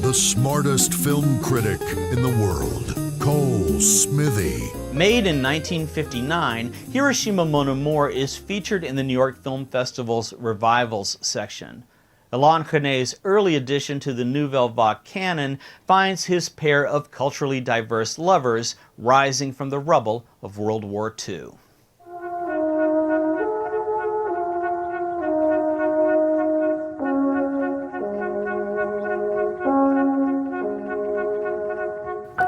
the smartest film critic in the world, Cole Smithey. Made in 1959, Hiroshima Mon Amour is featured in the New York Film Festival's Revivals section. Alain's early addition to the Nouvelle Vague canon finds his pair of culturally diverse lovers rising from the rubble of World War II.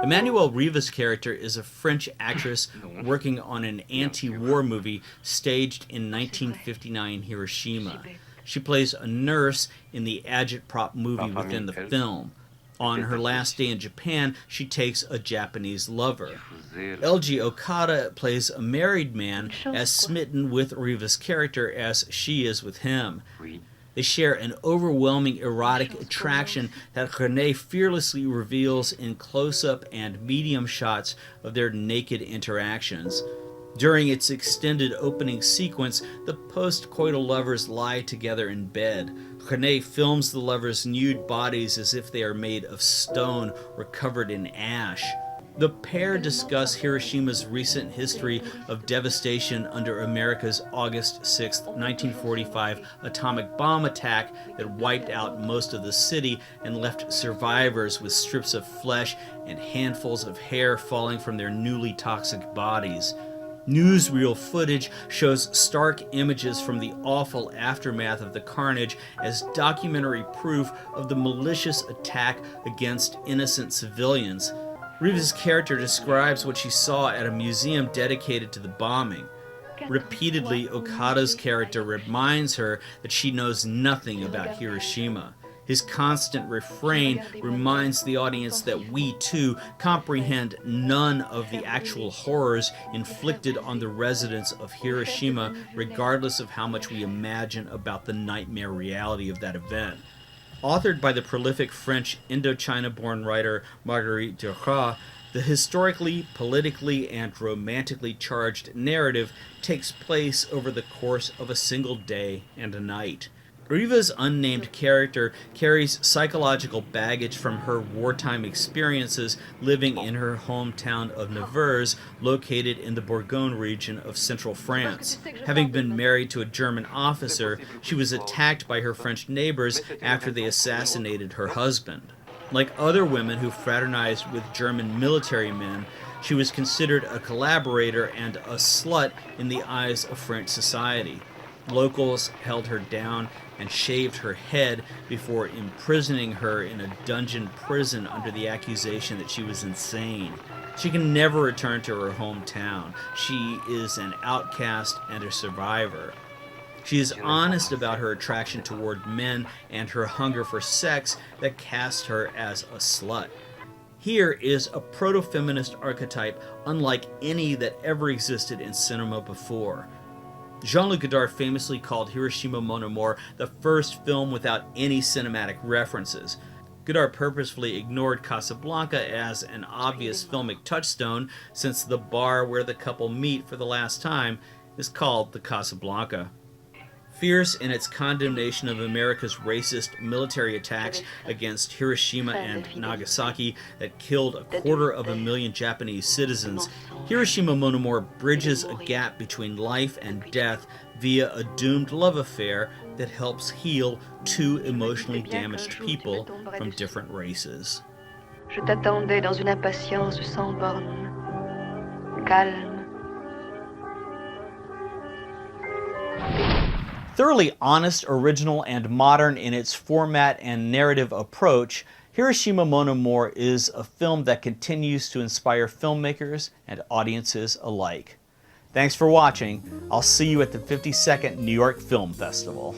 Emmanuelle Riva's character is a French actress working on an anti-war movie staged in 1959 Hiroshima. She plays a nurse in the agitprop movie within the film. On her last day in Japan, she takes a Japanese lover. Eiji Okada plays a married man as smitten with Riva's character as she is with him. They share an overwhelming erotic attraction that René fearlessly reveals in close-up and medium shots of their naked interactions. During its extended opening sequence, the post-coital lovers lie together in bed. René films the lovers' nude bodies as if they are made of stone or covered in ash. The pair discuss Hiroshima's recent history of devastation under America's August 6, 1945 atomic bomb attack that wiped out most of the city and left survivors with strips of flesh and handfuls of hair falling from their newly toxic bodies. Newsreel footage shows stark images from the awful aftermath of the carnage as documentary proof of the malicious attack against innocent civilians. Riva's character describes what she saw at a museum dedicated to the bombing. Repeatedly, Okada's character reminds her that she knows nothing about Hiroshima. His constant refrain reminds the audience that we, too, comprehend none of the actual horrors inflicted on the residents of Hiroshima, regardless of how much we imagine about the nightmare reality of that event. Authored by the prolific French Indochina-born writer Marguerite Duras, the historically, politically, and romantically charged narrative takes place over the course of a single day and a night. Riva's unnamed character carries psychological baggage from her wartime experiences living in her hometown of Nevers, located in the Bourgogne region of central France. Having been married to a German officer, she was attacked by her French neighbors after they assassinated her husband. Like other women who fraternized with German military men, she was considered a collaborator and a slut in the eyes of French society. Locals held her down and shaved her head before imprisoning her in a dungeon prison under the accusation that she was insane. She can never return to her hometown. She is an outcast and a survivor. She is honest about her attraction toward men and her hunger for sex that cast her as a slut. Here is a proto-feminist archetype unlike any that ever existed in cinema before. Jean-Luc Godard famously called Hiroshima Mon Amour the first film without any cinematic references. Godard purposefully ignored Casablanca as an obvious filmic touchstone, since the bar where the couple meet for the last time is called the Casablanca. Fierce in its condemnation of America's racist military attacks against Hiroshima and Nagasaki that killed 250,000 Japanese citizens, Hiroshima Mon Amour bridges a gap between life and death via a doomed love affair that helps heal two emotionally damaged people from different races. Je t'attendais dans une impatience sans bornes, calme. Thoroughly honest, original, and modern in its format and narrative approach, Hiroshima Mon Amour is a film that continues to inspire filmmakers and audiences alike. Thanks for watching. I'll see you at the 52nd New York Film Festival.